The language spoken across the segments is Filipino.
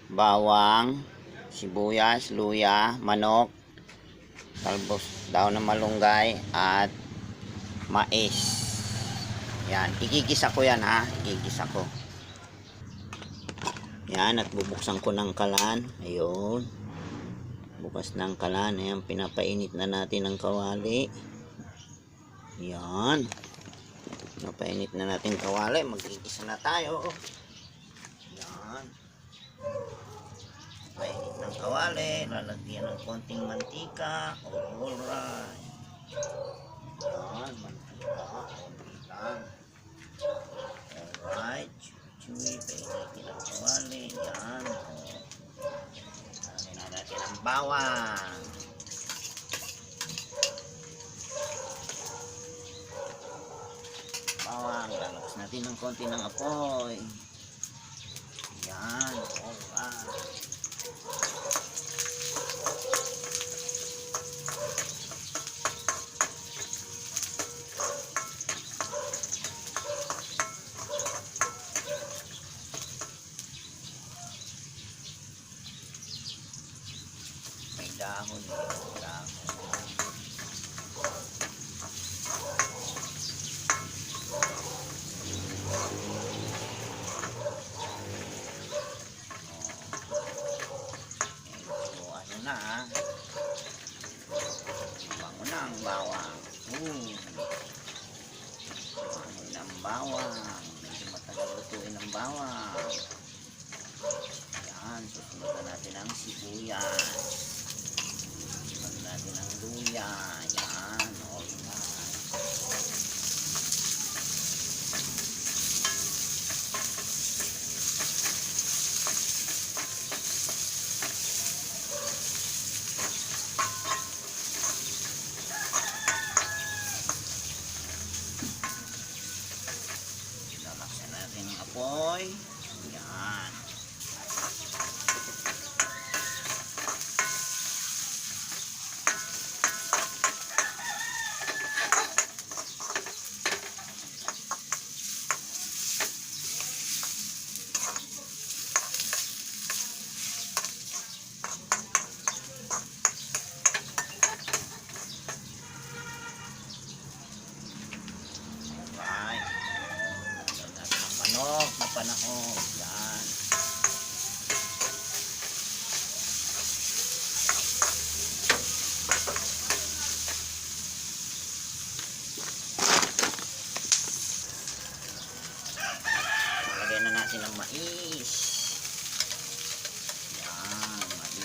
Bawang, sibuyas, luya, manok, talbos daw ng malunggay at mais. Yan, igigisa ko yan ha, igigisa ko. Yan, at bubuksan ko ng kalan. Ayun. Bukas ng kalan. Ayan, pinapainit na natin ng kawali. Yan. Pinapainit na natin kawali. Magigisa na tayo. Yan. Painit ng kawali. Lalagyan ng konting mantika. Alright. Yan, mantika. Konti lang. Alright. Chewy. Painitin ang kawali. Yan. Lagyan na natin ang bawang. Lalakas natin ng konti ng apoy. Yan. Alright. May dahon. Bango na ang bawang. Bango na ang bawang. Medyo matagal lutuin ang bawang. Yan. Susunod natin ang sibuyas. Susunod natin ang luya. Yan. Alright. Lalaksan natin ang apoy. Yan. Manok na panahon. Yan. Lagyan na natin ang mais. Yan, mais.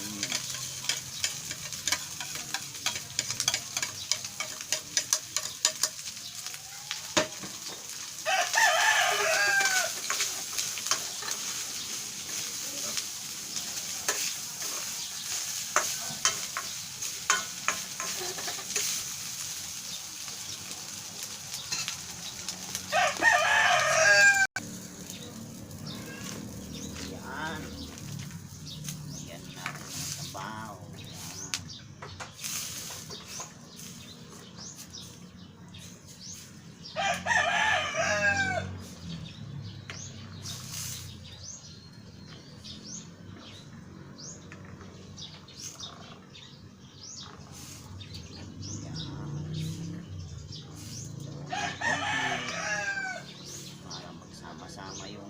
Sama yung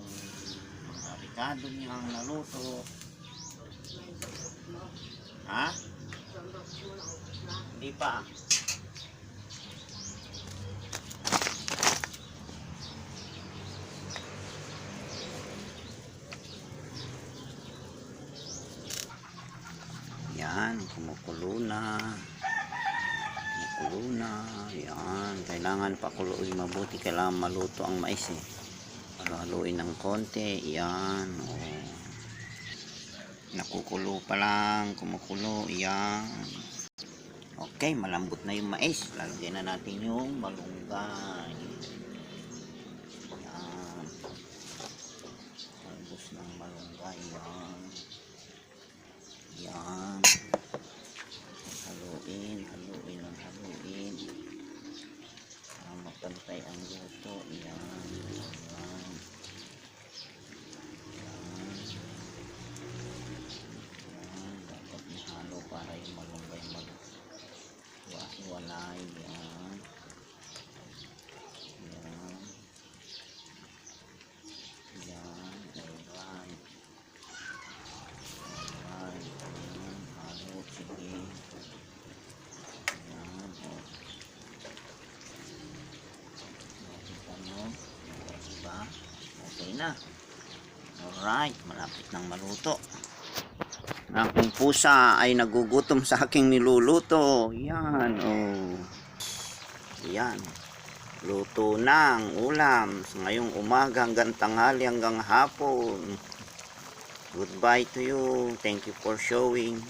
mga ricado niyang naluto. Ha? Hindi pa. Yan, kumukulo na. Kumukulo na. Yan, kailangan pakuluin mabuti. Kailangan maluto ang mais eh. Haluin ng konti. Yan. Oh. Nakukulo pa lang. Kumukulo. Yan. Okay, malambot na yung mais. Lalagyan na natin yung malunggay. Yan. Talbos ng malunggay. Yan. Yan. Haluin. Haluin ang haluin. Para mapantay ang luto. Yan. Yan. Okay na. Alright, malapit nang maluto. Ang aking pusa ay nagugutom sa aking niluluto. Yan, oh. Yan. Luto na ang ulam. Ngayong umaga hanggang tanghali hanggang hapon. Goodbye to you. Thank you for showing.